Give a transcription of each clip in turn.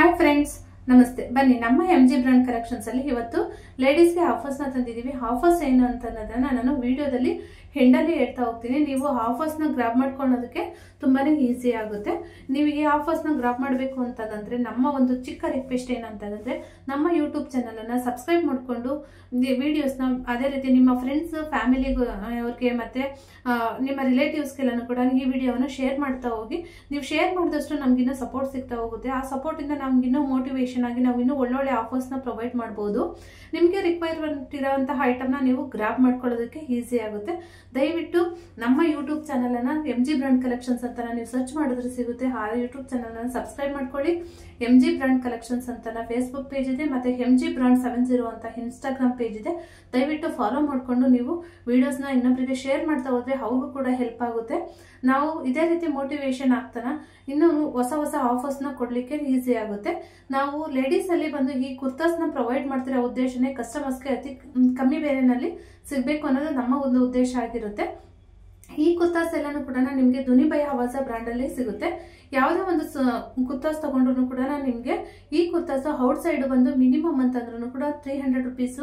Hi friends, ನಮಸ್ತೆ. ಬನ್ನಿ, ನಮ್ಮ MG ಬ್ರಾಂಡ್ ಕಲೆಕ್ಷನ್ಸ್ ಅಲ್ಲಿ ಇವತ್ತು ಲೇಡೀಸ್ ಗೆ ಆಫರ್ಸ್ ನ ತಂದಿದೀವಿ. ಆಫರ್ಸ್ ಏನು ಅಂತ ಅನ್ನೋದನ್ನ ನಾನು ವಿಡಿಯೋದಲ್ಲಿ ಹೆಂಡಲ್ಲಿ ಹೇಳ್ತಾ ಹೋಗ್ತೀನಿ. ನೀವು ಆಫರ್ಸ್ ನ ಗ್ರಾಬ್ ಮಾಡ್ಕೊಳ್ಳೋದಕ್ಕೆ ತುಂಬಾನೇ ಈಸಿ ಆಗುತ್ತೆ. ನೀವು ಈ ಆಫರ್ಸ್ ನ ಗ್ರಾಬ್ ಮಾಡಬೇಕು ಅಂತಂದ್ರೆ ನಮ್ಮ ಒಂದು ಚಿಕ್ಕ ರಿಕ್ವೆಸ್ಟ್ ಏನಂತಂದ್ರೆ ನಮ್ಮ ಯೂಟ್ಯೂಬ್ ಚಾನಲ್ ಅನ್ನ ಸಬ್ಸ್ಕ್ರೈಬ್ ಮಾಡ್ಕೊಂಡು ವಿಡಿಯೋಸ್ ನ ಅದೇ ರೀತಿ ನಿಮ್ಮ ಫ್ರೆಂಡ್ಸ್ ಫ್ಯಾಮಿಲಿ ಅವ್ರಿಗೆ ಮತ್ತೆ ನಿಮ್ಮ ರಿಲೇಟಿವ್ಸ್ಗೆಲ್ಲೂ ಕೂಡ ಈ ವಿಡಿಯೋನ ಶೇರ್ ಮಾಡ್ತಾ ಹೋಗಿ. ನೀವು ಶೇರ್ ಮಾಡಿದಷ್ಟು ನಮ್ಗಿನ್ನೂ ಸಪೋರ್ಟ್ ಸಿಗ್ತಾ ಹೋಗುತ್ತೆ. ಆ ಸಪೋರ್ಟ್ ಇಂದ ನಮ್ಗಿನ್ನೂ ಮೋಟಿವೇಶನ್ ಆಗಿ ನಾವು ಇನ್ನೂ ಒಳ್ಳೊಳ್ಳೆ ಆಫರ್ಸ್ ನ ಪ್ರೊವೈಡ್ ಮಾಡಬಹುದು. ನಿಮ್ಗೆ ರಿಕ್ವೈರ್ಮೆಂಟ್ ಇರುವಂತಹ ಐಟಮ್ ನ ನೀವು ಗ್ರಾಬ್ ಮಾಡ್ಕೊಳ್ಳೋದಕ್ಕೆ ಈಸಿ ಆಗುತ್ತೆ. ದಯವಿಟ್ಟು ನಮ್ಮ ಯೂಟ್ಯೂಬ್ ಚಾನಲ್ ಅನ್ನ MG ಬ್ರಾಂಡ್ ಕಲೆಕ್ಷನ್ಸ್ ಅಂತ ನೀವು ಸರ್ಚ್ ಮಾಡಿದ್ರೆ ಸಿಗುತ್ತೆ. ಆ ಯೂಟ್ಯೂಬ್ ಚಾನಲ್ ಅನ್ನ ಸಬ್ಸ್ಕ್ರೈಬ್ ಮಾಡ್ಕೊಳ್ಳಿ. MG ಬ್ರಾಂಡ್ ಕಲೆಕ್ಷನ್ಸ್ ಅಂತ ಫೇಸ್ಬುಕ್ ಪೇಜ್ ಇದೆ, ಮತ್ತೆ MG ಬ್ರಾಂಡ್ 70 ಅಂತ ಇನ್ಸ್ಟಾಗ್ರಾಮ್ ಪೇಜ್ ಇದೆ. ದಯವಿಟ್ಟು ಫಾಲೋ ಮಾಡ್ಕೊಂಡು ನೀವು ವಿಡಿಯೋಸ್ ನ ಇನ್ನೊಬ್ಬರಿಗೆ ಶೇರ್ ಮಾಡ್ತಾ ಹೋದ್ರೆ ಅವ್ರಿಗೂ ಕೂಡ ಹೆಲ್ಪ್ ಆಗುತ್ತೆ. ನಾವು ಇದೇ ರೀತಿ ಮೋಟಿವೇಶನ್ ಆಗ್ತಾನ ಇನ್ನು ಹೊಸ ಹೊಸ ಆಫರ್ಸ್ ನ ಕೊಡ್ಲಿಕ್ಕೆ ಈಸಿ ಆಗುತ್ತೆ. ನಾವು ಲೇಡೀಸ್ ಅಲ್ಲಿ ಬಂದು ಈ ಕುರ್ತಾಸ್ ನ ಪ್ರೊವೈಡ್ ಮಾಡ್ತಿರೋ ಉದ್ದೇಶನೇ ಕಸ್ಟಮರ್ಸ್ಗೆ ಅತಿ ಕಮ್ಮಿ ಬೆಲೆನಲ್ಲಿ ಸಿಗ್ಬೇಕು ಅನ್ನೋದು ನಮ್ಮ ಒಂದು ಉದ್ದೇಶ ಆಗಿರುತ್ತೆ. ಈ ಕುರ್ತಾಸ್ ಎಲ್ಲಾನು ಕೂಡ ನಿಮ್ಗೆ ದುನಿಬೈ ಹವಾಸ ಬ್ರಾಂಡ್ ಅಲ್ಲಿ ಸಿಗುತ್ತೆ. ಯಾವುದೇ ಒಂದು ಕುರ್ತಾಸ್ ತಗೊಂಡ್ರು ಕೂಡ ನಿಮ್ಗೆ ಈ ಕುರ್ತಾಸ್ ಔಟ್ ಸೈಡ್ ಬಂದು ಮಿನಿಮಮ್ ಅಂತಂದ್ರೂ ಕೂಡ 300 ರುಪೀಸ್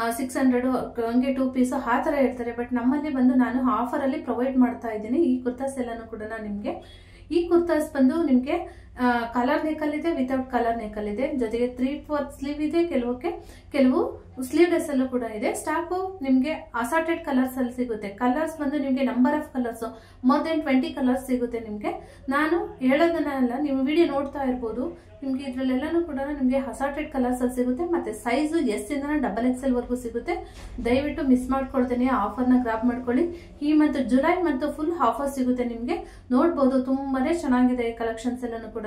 600 ಹಂಗೆ 2 ಪೀಸ್ ಆ ತರ ಇರ್ತಾರೆ. ಬಟ್ ನಮ್ಮಲ್ಲಿ ಬಂದು ನಾನು ಆಫರ್ ಅಲ್ಲಿ ಪ್ರೊವೈಡ್ ಮಾಡ್ತಾ ಇದ್ದೀನಿ. ಈ ಕುರ್ತಾಸ್ ಎಲ್ಲಾನು ಕೂಡ ನಿಮ್ಗೆ ಈ ಕುರ್ತಾಸ್ ಬಂದು ನಿಮ್ಗೆ ಕಲರ್ ನೆಕಲ್ ಇದೆ, ವಿತೌಟ್ ಕಲರ್ ನೆಕಲ್ ಇದೆ, ಜೊತೆಗೆ 3/4 ಸ್ಲೀವ್ ಇದೆ, ಕೆಲವು ಸ್ಲೀವ್ಲೆಸ್ ಅಲ್ಲೂ ಕೂಡ ಇದೆ. ಸ್ಟಾಕು ನಿಮ್ಗೆ ಅಸಾರ್ಟೆಡ್ ಕಲರ್ಸ್ ಅಲ್ಲಿ ಸಿಗುತ್ತೆ. ಕಲರ್ಸ್ ಬಂದು ನಿಮ್ಗೆ number of colours more than 20 colours ಸಿಗುತ್ತೆ ನಿಮ್ಗೆ. ನಾನು ಹೇಳೋದನ್ನೆಲ್ಲ ನೀವು ವಿಡಿಯೋ ನೋಡ್ತಾ ಇರ್ಬೋದು. ನಿಮ್ಗೆ ಇದ್ರಲ್ಲೆಲ್ಲಾನು ಕೂಡ ನಿಮ್ಗೆ ಅಸಾರ್ಟೆಡ್ ಕಲರ್ಸ್ ಅಲ್ಲಿ ಸಿಗುತ್ತೆ. ಮತ್ತೆ ಸೈಜ್ S ಇಂದ XXL ವರೆಗೂ ಸಿಗುತ್ತೆ. ದಯವಿಟ್ಟು ಮಿಸ್ ಮಾಡ್ಕೊಳ್ತೇನೆ, ಆಫರ್ ನ ಗ್ರಾಬ್ ಮಾಡ್ಕೊಳ್ಳಿ. ಈ month July month full offer ಸಿಗುತ್ತೆ ನಿಮ್ಗೆ. ನೋಡ್ಬೋದು, ತುಂಬಾನೇ ಚೆನ್ನಾಗಿದೆ ಈ ಕಲೆಕ್ಷನ್ಸ್ ಎಲ್ಲಾನು ಕೂಡ.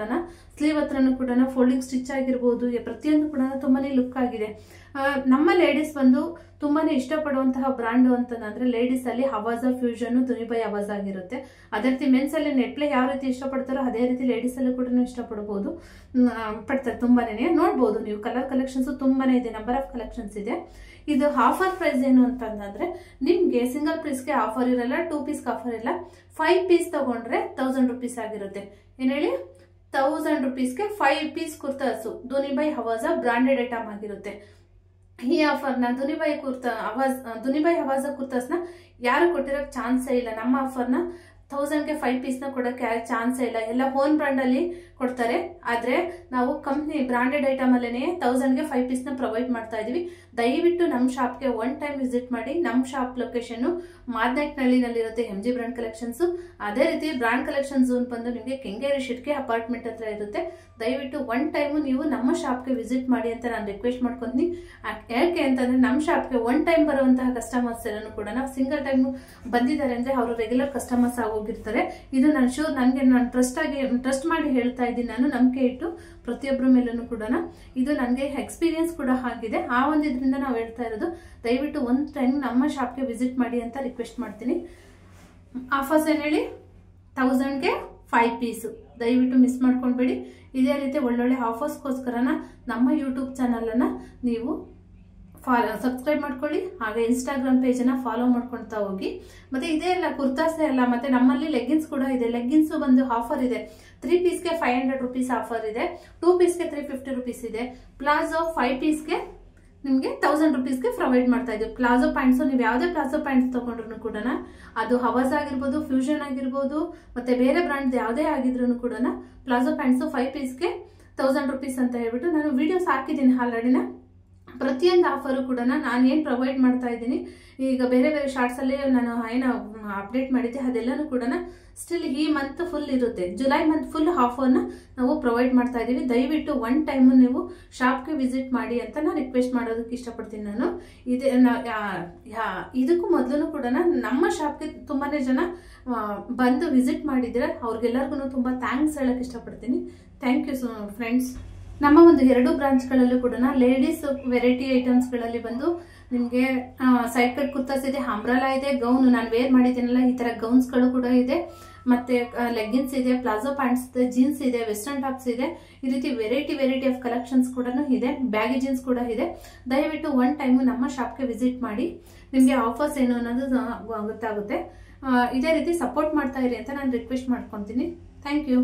ಸ್ಲೀವ್ ಹತ್ರನು ಕೂಡ ಫೋಲ್ಡಿಂಗ್ ಸ್ಟಿಚ್ ಆಗಿರ್ಬೋದು, ಪ್ರತಿಯೊಂದು ಕೂಡ ತುಂಬಾನೇ ಲುಕ್ ಆಗಿದೆ. ನಮ್ಮ ಲೇಡೀಸ್ ಬಂದು ತುಂಬಾನೇ ಇಷ್ಟಪಡುವಂತಹ ಬ್ರಾಂಡ್ ಅಂತಂದ್ರೆ ಲೇಡೀಸ್ ಅಲ್ಲಿ ಹವಾಜ ಫ್ಯೂಷನ್ ದುನಿಬೈ ಹವಾಜ ಆಗಿರುತ್ತೆ. ಅದೇ ರೀತಿ ಮೆನ್ಸ್ ಅಲ್ಲಿ ನೆಟ್ಲೆ ಯಾವ ರೀತಿ ಇಷ್ಟಪಡ್ತಾರೋ ಅದೇ ರೀತಿ ಲೇಡೀಸ್ ಅಲ್ಲೂ ಕೂಡ ಇಷ್ಟಪಡಬಹುದು ಪಡ್ತಾರೆ. ತುಂಬಾನೇ ನೋಡ್ಬೋದು ನೀವು. ಕಲರ್ ಕಲೆಕ್ಷನ್ಸ್ ತುಂಬಾನೇ ಇದೆ, ನಂಬರ್ ಆಫ್ ಕಲೆಕ್ಷನ್ಸ್ ಇದೆ. ಇದು ಆಫರ್ ಪ್ರೈಸ್ ಏನು ಅಂತಂದ್ರೆ ನಿಮ್ಗೆ ಸಿಂಗಲ್ ಪೀಸ್ಗೆ ಆಫರ್ ಇರಲ್ಲ, 2 ಪೀಸ್ಗೆ ಆಫರ್ ಇಲ್ಲ. 5 ಪೀಸ್ ತಗೊಂಡ್ರೆ 1000 ರುಪೀಸ್ ಆಗಿರುತ್ತೆ. ಏನ್ ಹೇಳಿ, 1000 ರುಪೀಸ್ಗೆ 5 ಪೀಸ್ ಕುರ್ತಾಸು ದುನಿಬೈ ಹವಾಜ ಬ್ರಾಂಡೆಡ್ ಐಟಮ್ ಆಗಿರುತ್ತೆ. ಈ ಆಫರ್ ನ ದುನಿಬೈ ಹವಾಜ ಕುರ್ತಾಸ್ ನ ಯಾರು ಕೊಟ್ಟಿರೋ ಚಾನ್ಸೇ ಇಲ್ಲ. ನಮ್ಮ ಆಫರ್ ನ 1000ಗೆ 5 ಪೀಸ್ ನ ಕೊಡಕ್ಕೆ ಚಾನ್ಸೇ ಇಲ್ಲ. ಎಲ್ಲ ಹೋನ್ ಬ್ರಾಂಡ್ ಅಲ್ಲಿ ಕೊಡ್ತಾರೆ. ಆದ್ರೆ ನಾವು ಕಂಪ್ನಿ ಬ್ರಾಂಡೆಡ್ ಐಟಮ್ ಅಲ್ಲೇನೆ 1000ಗೆ 5 ಪೀಸ್ ನ ಪ್ರೊವೈಡ್ ಮಾಡ್ತಾ ಇದೀವಿ. ದಯವಿಟ್ಟು ನಮ್ಮ ಶಾಪ್ಗೆ 1 ಟೈಮ್ ವಿಸಿಟ್ ಮಾಡಿ. ನಮ್ಮ ಶಾಪ್ ಲೊಕೇಶನ್ ಮಾದನಾಯಕನಹಳ್ಳಿನಲ್ಲಿರುತ್ತೆ MG ಬ್ರಾಂಡ್ ಕಲೆಕ್ಷನ್ಸ್. ಅದೇ ರೀತಿ ಬ್ರಾಂಡ್ ಕಲೆಕ್ಷನ್ ಝೋನ್ ಬಂದು ನಿಮಗೆ ಕೆಂಗೇರಿ ಶಿಟ್ಕೆ ಅಪಾರ್ಟ್ಮೆಂಟ್ ಹತ್ರ ಇರುತ್ತೆ. ದಯವಿಟ್ಟು 1 ಟೈಮ್ ನೀವು ನಮ್ಮ ಶಾಪ್ಗೆ ವಿಸಿಟ್ ಮಾಡಿ ಅಂತ ನಾನು ರಿಕ್ವೆಸ್ಟ್ ಮಾಡ್ಕೊಂತೀನಿ. ಯಾಕೆ ಅಂತಂದ್ರೆ ನಮ್ಮ ಶಾಪ್ಗೆ 1 ಟೈಮ್ ಬರುವಂತಹ ಕಸ್ಟಮರ್ಸ್ ಎಲ್ಲಾನು ಕೂಡ ಸಿಂಗಲ್ ಟೈಮ್ ಬಂದಿದ್ದಾರೆ ಅಂದ್ರೆ ಅವರು ರೆಗ್ಯುಲರ್ ಕಸ್ಟಮರ್ಸ್ ಆಗೋಗಿರ್ತಾರೆ. ಇದು ನಾನು ಶೂರ್, ನನಗೆ ನಾನು ಟ್ರಸ್ಟ್ ಮಾಡಿ ಹೇಳ್ತಾ ಇದ್ದೀನಿ. ನಾನು ನಂಬಿಕೆ ಇಟ್ಟು ಪ್ರತಿಯೊಬ್ಬರ ಮೇಲೂ ಕೂಡ ಇದು ನನಗೆ ಎಕ್ಸ್ಪೀರಿಯನ್ಸ್ ಕೂಡ ಆಗಿದೆ. ಆ ಒಂದು ಇದರಿಂದ ನಾವು ಹೇಳ್ತಾ ಇರೋದು. ದಯವಿಟ್ಟು 1 ಟೈಮ್ ನಮ್ಮ ಶಾಪ್ಗೆ ವಿಸಿಟ್ ಮಾಡಿ ಅಂತ ರಿಕ್ವೆಸ್ಟ್ ಮಾಡ್ತೀನಿ. ಆಫರ್ಸ್ ಏನ್ ಹೇಳಿ, 1000ಗೆ 5 ಪೀಸ್. ದಯವಿಟ್ಟು ಮಿಸ್ ಮಾಡ್ಕೊಂಡ್ಬೇಡಿ. ಇದೇ ರೀತಿ ಒಳ್ಳೊಳ್ಳೆ ಆಫರ್ಸ್ಗೋಸ್ಕರ ನಮ್ಮ ಯೂಟ್ಯೂಬ್ ಚಾನಲ್ ಅನ್ನ ನೀವು ಸಬ್ಸ್ಕ್ರೈಬ್ ಮಾಡ್ಕೊಳ್ಳಿ. ಹಾಗೆ ಇನ್ಸ್ಟಾಗ್ರಾಮ್ ಪೇಜ್ ಅನ್ನ ಫಾಲೋ ಮಾಡ್ಕೊಳ್ತಾ ಹೋಗಿ. ಮತ್ತೆ ಇದೇ ಎಲ್ಲ ಕುರ್ತಾಸೇ ಅಲ್ಲ, ಮತ್ತೆ ನಮ್ಮಲ್ಲಿ ಲೆಗ್ಗಿನ್ಸ್ ಕೂಡ ಇದೆ. ಲೆಗ್ಗಿನ್ಸ್ ಬಂದು ಆಫರ್ ಇದೆ. 3 ಪೀಸ್ಗೆ 500 ರುಪೀಸ್ ಆಫರ್ ಇದೆ, 2 ಪೀಸ್ಗೆ 350 ರುಪೀಸ್ ಇದೆ. ಪ್ಲಾಜೋ 5 ಪೀಸ್ಗೆ ನಿಮ್ಗೆ 1000 ರುಪೀಸ್ಗೆ ಪ್ರೊವೈಡ್ ಮಾಡ್ತಾ ಇದ್ದೀವಿ. ಪ್ಲಾಜೋ ಪ್ಯಾಂಟ್ಸ್ ನೀವು ಯಾವುದೇ ಪ್ಲಾಜೋ ಪ್ಯಾಂಟ್ಸ್ ತಗೊಂಡ್ರು ಕೂಡ ಅದು ಹವಾಜ್ ಆಗಿರ್ಬೋದು, ಫ್ಯೂಷನ್ ಆಗಿರ್ಬೋದು, ಮತ್ತೆ ಬೇರೆ ಬ್ರಾಂಡ್ ಯಾವುದೇ ಆಗಿದ್ರು ಕೂಡ ಪ್ಲಾಜೋ ಪ್ಯಾಂಟ್ಸ್ 5 ಪೀಸ್ಗೆ 1000 ರುಪೀಸ್ ಅಂತ ಹೇಳ್ಬಿಟ್ಟು ನಾನು ವಿಡಿಯೋಸ್ ಹಾಕಿದ್ದೀನಿ ಆಲ್ರೆಡಿನ. ಪ್ರತಿಯೊಂದು ಆಫರು ಕೂಡ ನಾನು ಏನ್ ಪ್ರೊವೈಡ್ ಮಾಡ್ತಾ ಇದ್ದೀನಿ, ಈಗ ಬೇರೆ ಬೇರೆ ಶಾರ್ಟ್ಸ್ ಅಲ್ಲಿ ನಾನು ಏನೋ ಅಪ್ಡೇಟ್ ಮಾಡಿದ್ದೆ ಅದೆಲ್ಲಾನು ಕೂಡ ಸ್ಟಿಲ್ ಈ ಮಂತ್ ಫುಲ್ ಇರುತ್ತೆ. ಜುಲೈ ಮಂತ್ ಫುಲ್ ಆಫರ್ನ ನಾವು ಪ್ರೊವೈಡ್ ಮಾಡ್ತಾ ಇದೀವಿ. ದಯವಿಟ್ಟು 1 ಟೈಮ್ ನೀವು ಶಾಪ್ಗೆ ವಿಸಿಟ್ ಮಾಡಿ ಅಂತ ನಾನು ರಿಕ್ವೆಸ್ಟ್ ಮಾಡೋದಕ್ಕೆ ಇಷ್ಟಪಡ್ತೀನಿ. ನಾನು ಇದಕ್ಕೂ ಮೊದಲು ಕೂಡ ನಮ್ಮ ಶಾಪ್ಗೆ ತುಂಬಾನೇ ಜನ ಬಂದು ವಿಸಿಟ್ ಮಾಡಿದ್ರೆ ಅವ್ರಿಗೆಲ್ಲರಿಗೂ ತುಂಬಾ ಥ್ಯಾಂಕ್ಸ್ ಹೇಳಕ್ ಇಷ್ಟಪಡ್ತೀನಿ. Thank you friends. ನಮ್ಮ ಒಂದು 2 ಬ್ರಾಂಚ್ಗಳಲ್ಲೂ ಕೂಡ ಲೇಡೀಸ್ ವೆರೈಟಿ ಐಟಮ್ಸ್ ಗಳಲ್ಲಿ ಬಂದು ನಿಮ್ಗೆ ಸೈಡ್ ಕಟ್ ಕುರ್ತಾಸ್ ಇದೆ, ಅಂಬ್ರೆಲಾ ಇದೆ, ಗೌನ್ ನಾನು ವೇರ್ ಮಾಡಿದ್ದೀನಲ್ಲ ಈ ತರ ಗೌನ್ಸ್ ಗಳು ಕೂಡ ಇದೆ, ಮತ್ತೆ ಲೆಗ್ಗಿನ್ಸ್ ಇದೆ, ಪ್ಲಾಜೋ ಪ್ಯಾಂಟ್ಸ್ ಇದೆ, ಜೀನ್ಸ್ ಇದೆ, ವೆಸ್ಟರ್ನ್ ಟಾಪ್ಸ್ ಇದೆ. ಈ ರೀತಿ ವೆರೈಟಿ ಆಫ್ ಕಲೆಕ್ಷನ್ಸ್ ಕೂಡ ಇದೆ. ಬ್ಯಾಗಿ ಜೀನ್ಸ್ ಕೂಡ ಇದೆ. ದಯವಿಟ್ಟು 1 ಟೈಮ್ ನಮ್ಮ ಶಾಪ್ಗೆ ವಿಸಿಟ್ ಮಾಡಿ. ನಿಮ್ಗೆ ಆಫರ್ಸ್ ಏನು ಅನ್ನೋದು ಗೊತ್ತಾಗುತ್ತೆ. ಇದೇ ರೀತಿ ಸಪೋರ್ಟ್ ಮಾಡ್ತಾ ಇರಿ ಅಂತ ನಾನು ರಿಕ್ವೆಸ್ಟ್ ಮಾಡ್ಕೊಂತೀನಿ. Thank you.